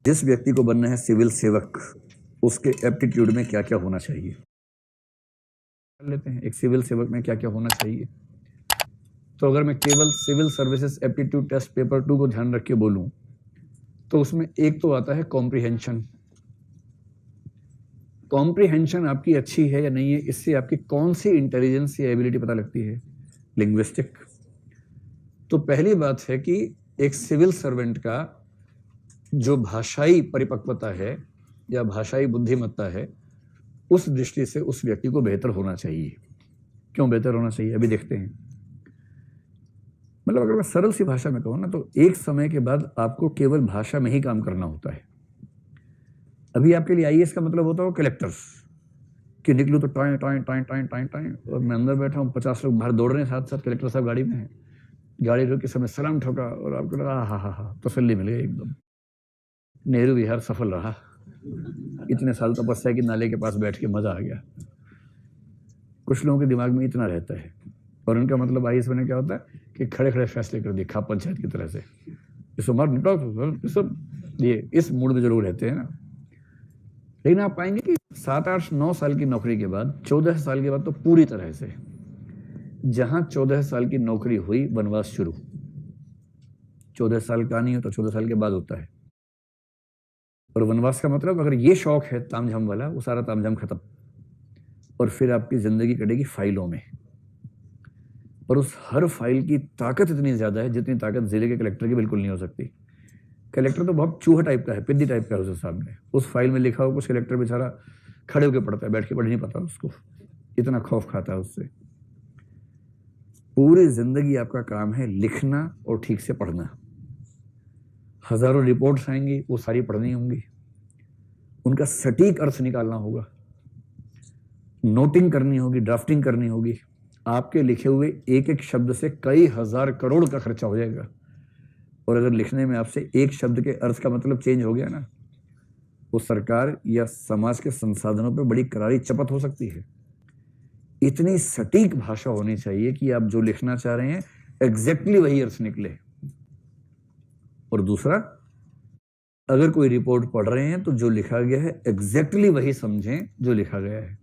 जिस व्यक्ति को बनना है सिविल सेवक, उसके एप्टीट्यूड में क्या क्या होना चाहिए कर लेते हैं। एक सिविल सेवक में क्या क्या होना चाहिए। तो अगर मैं केवल civil services aptitude test paper 2 को ध्यान रख के बोलूं तो उसमें एक तो आता है कॉम्प्रिहेंशन। कॉम्प्रिहेंशन आपकी अच्छी है या नहीं है, इससे आपकी कौन सी इंटेलिजेंस या एबिलिटी पता लगती है। लिंग्विस्टिक। तो पहली बात है कि एक सिविल सर्वेंट का जो भाषाई परिपक्वता है या भाषाई बुद्धिमत्ता है, उस दृष्टि से उस व्यक्ति को बेहतर होना चाहिए। क्यों बेहतर होना चाहिए, अभी देखते हैं। मतलब अगर मैं सरल सी भाषा में कहूँ ना, तो एक समय के बाद आपको केवल भाषा में ही काम करना होता है। अभी आपके लिए आईएएस का मतलब होता है कलेक्टर्स, कि निकलूँ तो time time time time time time, और मैं अंदर बैठा हूँ, 50 लोग बाहर दौड़ रहे हैं, साथ साथ कलेक्टर साहब गाड़ी में हैं, गाड़ी रोक के समय सलाम ठोका और आपको लगा हा तसल्ली मिल गई एकदम। नेहरू विहार सफल रहा, इतने साल तपस्या की नाले के पास बैठ के मजा आ गया। कुछ लोगों के दिमाग में इतना रहता है, और उनका मतलब आईएएस बनने क्या होता है कि खड़े खड़े फैसले कर दिए, खाप पंचायत की तरह से। सब ये इस मूड में जो लोग रहते हैं ना। लेकिन आप पाएंगे कि 7, 8, 9 साल की नौकरी के बाद, 14 साल के बाद तो पूरी तरह से, जहां 14 साल की नौकरी हुई, वनवास शुरू। 14 साल का नहीं हो तो 14 साल के बाद होता है। और वनवास का मतलब, अगर ये शौक है तामझाम वाला, वो सारा तामझाम खत्म, और फिर आपकी जिंदगी कटेगी फाइलों में। और उस हर फाइल की ताकत इतनी ज्यादा है जितनी ताकत जिले के कलेक्टर की बिल्कुल नहीं हो सकती। कलेक्टर तो बहुत चूहा टाइप का है, पिद्दी टाइप का है उसके सामने। उस फाइल में लिखा हो कुछ, कलेक्टर बेचारा खड़े होकर पढ़ता है, बैठ के पढ़ नहीं पाता उसको, इतना खौफ खाता है उससे। पूरी जिंदगी आपका काम है लिखना और ठीक से पढ़ना। हजारों रिपोर्ट्स आएंगी, वो सारी पढ़नी होंगी, उनका सटीक अर्थ निकालना होगा, नोटिंग करनी होगी, ड्राफ्टिंग करनी होगी। आपके लिखे हुए एक एक शब्द से कई हजार करोड़ का खर्चा हो जाएगा। और अगर लिखने में आपसे एक शब्द के अर्थ का मतलब चेंज हो गया ना, वो सरकार या समाज के संसाधनों पे बड़ी करारी चपत हो सकती है। इतनी सटीक भाषा होनी चाहिए कि आप जो लिखना चाह रहे हैं एग्जैक्टली वही अर्थ निकले। और दूसरा, अगर कोई रिपोर्ट पढ़ रहे हैं तो जो लिखा गया है एग्जैक्टली वही समझें जो लिखा गया है।